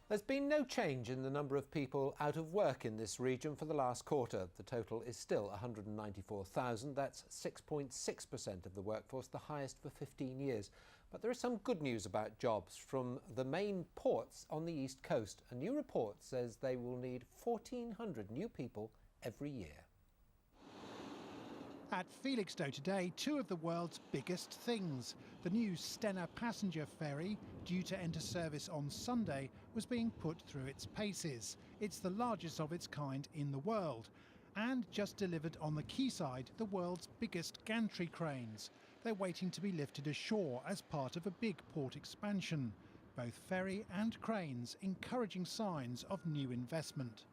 There's been no change in the number of people out of work in this region for the last quarter. The total is still 194,000. That's 6.6% of the workforce, the highest for 15 years. But there is some good news about jobs from the main ports on the east coast. A new report says they will need 1,400 new people every year. At Felixstowe today, two of the world's biggest things. The new Stena passenger ferry, due to enter service on Sunday, was being put through its paces. It's the largest of its kind in the world. And just delivered on the quayside, the world's biggest gantry cranes. They're waiting to be lifted ashore as part of a big port expansion. Both ferry and cranes encouraging signs of new investment.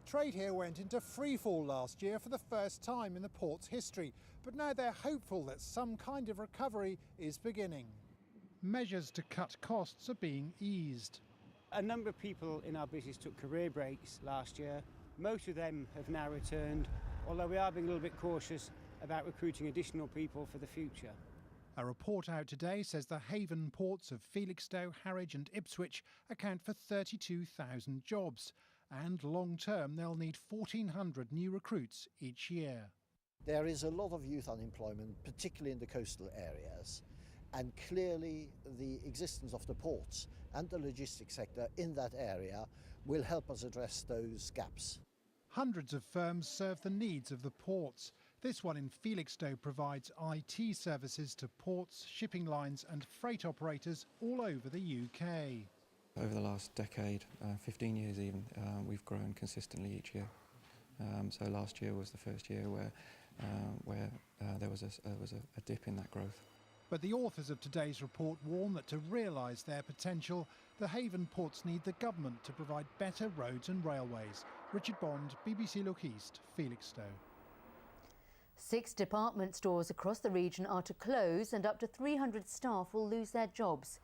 Trade here went into freefall last year for the first time in the port's history, but now they're hopeful that some kind of recovery is beginning. Measures to cut costs are being eased. A number of people in our business took career breaks last year. Most of them have now returned, although we are being a little bit cautious about recruiting additional people for the future. A report out today says the haven ports of Felixstowe, Harwich and Ipswich account for 32,000 jobs. And long-term, they'll need 1,400 new recruits each year. There is a lot of youth unemployment, particularly in the coastal areas. And clearly the existence of the ports and the logistics sector in that area will help us address those gaps. Hundreds of firms serve the needs of the ports. This one in Felixstowe provides IT services to ports, shipping lines and freight operators all over the UK. Over the last decade, 15 years even, we've grown consistently each year. So last year was the first year where there was a dip in that growth. But the authors of today's report warn that to realise their potential, the haven ports need the government to provide better roads and railways. Richard Bond, BBC Look East, Felixstowe. 6 department stores across the region are to close and up to 300 staff will lose their jobs.